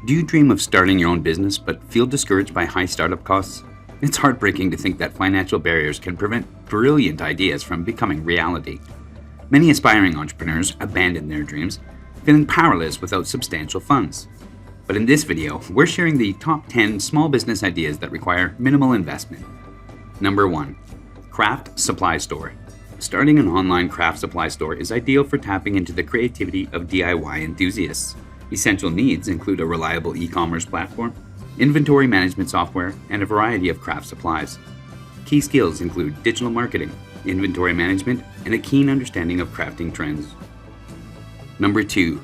Do you dream of starting your own business but feel discouraged by high startup costs? It's heartbreaking to think that financial barriers can prevent brilliant ideas from becoming reality. Many aspiring entrepreneurs abandon their dreams, feeling powerless without substantial funds. But in this video, we're sharing the top 10 small business ideas that require minimal investment. Number 1. Craft Supply Store. Starting an online craft supply store is ideal for tapping into the creativity of DIY enthusiasts. Essential needs include a reliable e-commerce platform, inventory management software, and a variety of craft supplies. Key skills include digital marketing, inventory management, and a keen understanding of crafting trends. Number 2.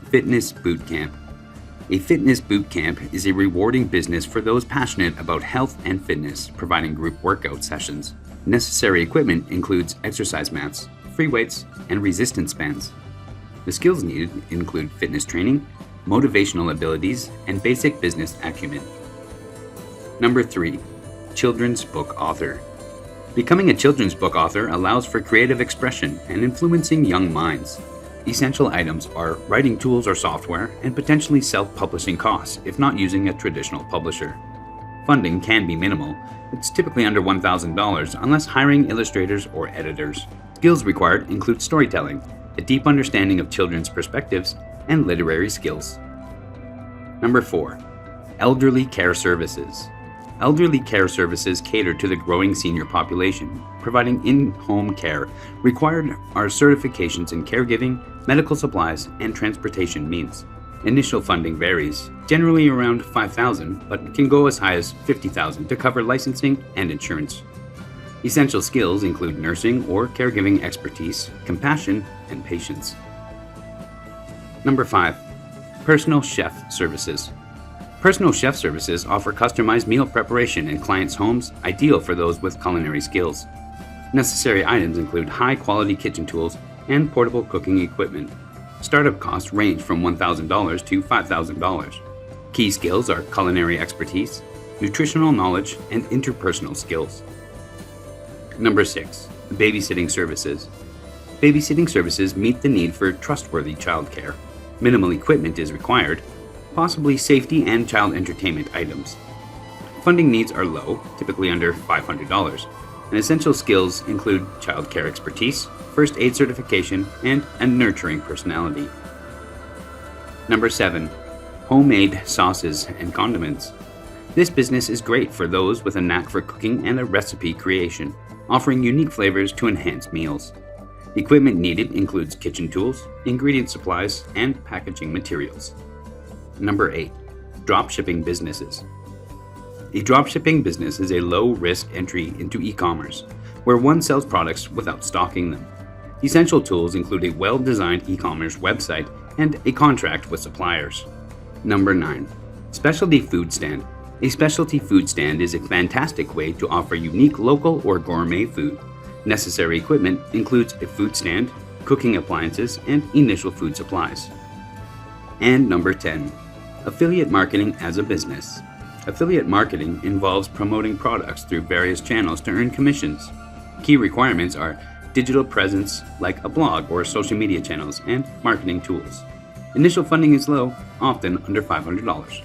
Fitness Boot Camp. A fitness boot camp is a rewarding business for those passionate about health and fitness, providing group workout sessions. Necessary equipment includes exercise mats, free weights, and resistance bands. The skills needed include fitness training, motivational abilities, and basic business acumen. Number 3. Children's book author. Becoming a children's book author allows for creative expression and influencing young minds. Essential items are writing tools or software and potentially self-publishing costs if not using a traditional publisher. Funding can be minimal. It's typically under $1,000 unless hiring illustrators or editors. Skills required include storytelling, a deep understanding of children's perspectives, and literary skills. Number 4. Elderly Care Services. Elderly care services cater to the growing senior population, providing in-home care. Required are certifications in caregiving, medical supplies, and transportation means. Initial funding varies, generally around $5,000, but can go as high as $50,000 to cover licensing and insurance. Essential skills include nursing or caregiving expertise, compassion, and patience. Number 5. Personal Chef Services. Personal chef services offer customized meal preparation in clients' homes, ideal for those with culinary skills. Necessary items include high-quality kitchen tools and portable cooking equipment. Startup costs range from $1,000 to $5,000. Key skills are culinary expertise, nutritional knowledge, and interpersonal skills. Number 6. Babysitting services. Babysitting services meet the need for trustworthy childcare. Minimal equipment is required, possibly safety and child entertainment items. Funding needs are low, typically under $500, and essential skills include childcare expertise, first aid certification, and a nurturing personality. Number 7. Homemade sauces and condiments. This business is great for those with a knack for cooking and a recipe creation, offering unique flavors to enhance meals. Equipment needed includes kitchen tools, ingredient supplies, and packaging materials. Number 8. Dropshipping businesses. A dropshipping business is a low-risk entry into e-commerce, where one sells products without stocking them. Essential tools include a well-designed e-commerce website and a contract with suppliers. Number 9. Specialty food stand. A specialty food stand is a fantastic way to offer unique local or gourmet food. Necessary equipment includes a food stand, cooking appliances, and initial food supplies. And number 10. Affiliate marketing as a business. Affiliate marketing involves promoting products through various channels to earn commissions. Key requirements are digital presence like a blog or social media channels and marketing tools. Initial funding is low, often under $500.